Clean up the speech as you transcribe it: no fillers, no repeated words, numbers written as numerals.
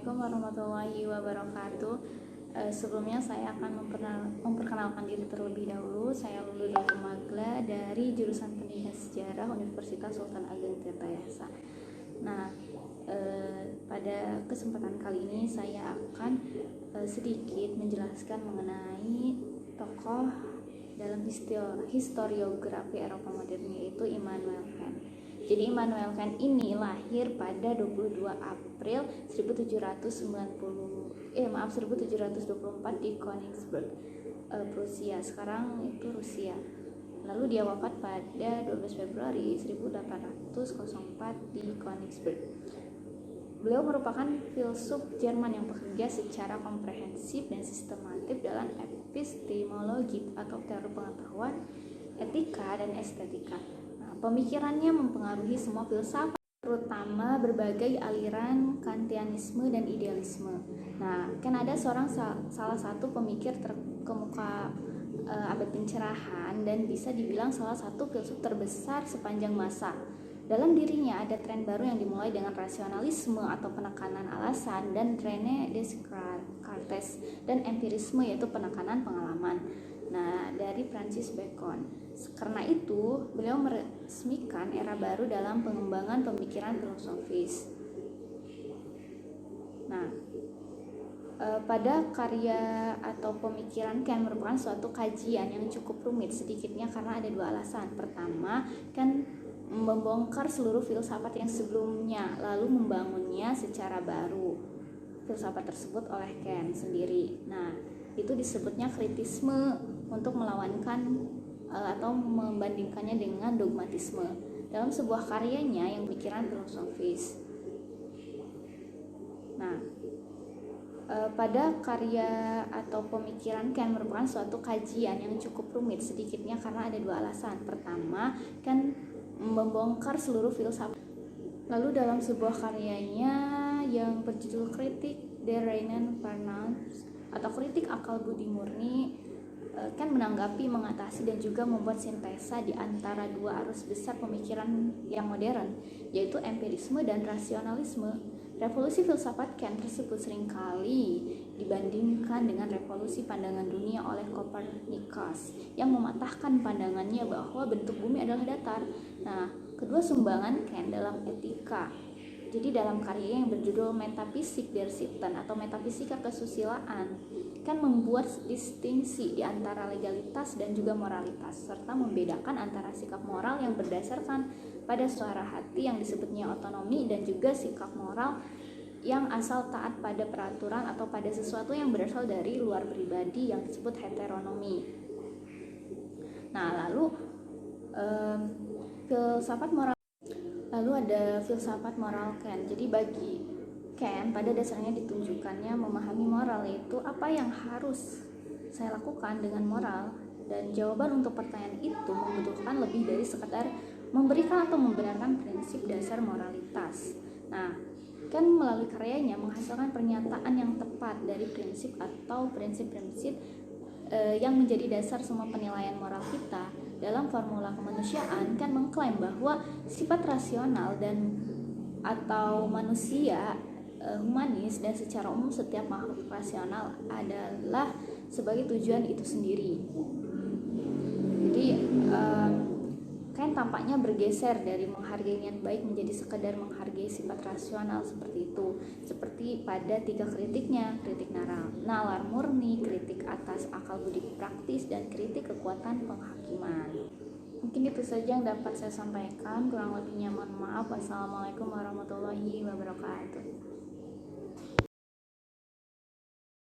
Assalamualaikum warahmatullahi wabarakatuh. Sebelumnya saya akan memperkenalkan diri terlebih dahulu. Saya Lulu Dr. Magla dari jurusan Pendidikan Sejarah Universitas Sultan Ageng Tirtayasa. Nah, pada kesempatan kali ini saya akan sedikit menjelaskan mengenai tokoh dalam historiografi Eropa modern, yaitu Immanuel Kant. Jadi Immanuel Kant ini lahir pada 22 April 1724 di Königsberg, Prusia. Sekarang itu Rusia. Lalu dia wafat pada 12 Februari 1804 di Königsberg. Beliau merupakan filsuf Jerman yang bekerja secara komprehensif dan sistematif dalam epistemologi atau teori pengetahuan, etika, dan estetika. Pemikirannya mempengaruhi semua filsafat, terutama berbagai aliran Kantianisme dan idealisme. Nah, kan ada salah satu pemikir terkemuka abad pencerahan dan bisa dibilang salah satu filsuf terbesar sepanjang masa. Dalam dirinya ada tren baru yang dimulai dengan rasionalisme atau penekanan alasan, dan René Descartes dan empirisme, yaitu penekanan pengalaman. Nah, dari Francis Bacon. Karena itu, beliau meresmikan era baru dalam pengembangan pemikiran filosofis. Nah, pada karya atau pemikiran Kant merupakan suatu kajian yang cukup rumit, sedikitnya karena ada dua alasan. Pertama, Kant membongkar seluruh filsafat yang sebelumnya, lalu membangunnya secara baru. Filsafat tersebut oleh Kant sendiri. Nah, itu disebutnya kritisme, untuk melawankan atau membandingkannya dengan dogmatisme dalam sebuah karyanya yang pikiran filosofis. Nah, pada karya atau pemikiran Kant merupakan suatu kajian yang cukup rumit, sedikitnya karena ada dua alasan. Pertama, Kant membongkar seluruh filsafat. Lalu dalam sebuah karyanya yang berjudul Kritik der reinen Vernunft atau kritik akal budi murni, Kant menanggapi, mengatasi, dan juga membuat sintesa di antara dua arus besar pemikiran yang modern, yaitu empirisme dan rasionalisme. Revolusi filsafat Kant tersebut seringkali dibandingkan dengan revolusi pandangan dunia oleh Copernicus yang mematahkan pandangannya bahwa bentuk bumi adalah datar. Nah, kedua sumbangan Kant dalam etika. Jadi dalam karya yang berjudul Metafisik der Sitten atau Metafisika Kesusilaan, kan membuat distingsi di antara legalitas dan juga moralitas, serta membedakan antara sikap moral yang berdasarkan pada suara hati yang disebutnya otonomi, dan juga sikap moral yang asal taat pada peraturan atau pada sesuatu yang berasal dari luar pribadi yang disebut heteronomi. Nah, lalu ada filsafat moral Kant. Jadi bagi Kant, pada dasarnya ditunjukkannya memahami moral, yaitu apa yang harus saya lakukan dengan moral, dan jawaban untuk pertanyaan itu membutuhkan lebih dari sekadar memberikan atau membenarkan prinsip dasar moralitas. Nah, Kant melalui karyanya menghasilkan pernyataan yang tepat dari prinsip atau prinsip-prinsip yang menjadi dasar semua penilaian moral kita. Dalam formula kemanusiaan, Kant mengklaim bahwa sifat rasional dan atau manusia humanis, dan secara umum setiap makhluk rasional adalah sebagai tujuan itu sendiri. Jadi Kant tampaknya bergeser dari menghargai niat baik menjadi sekedar menghargai sifat rasional seperti itu, seperti pada tiga kritiknya: kritik nalar murni, kritik atas akal budi praktis, dan kritik kekuatan penghakiman. Mungkin itu saja yang dapat saya sampaikan, kurang lebihnya mohon maaf. Wassalamualaikum warahmatullahi wabarakatuh.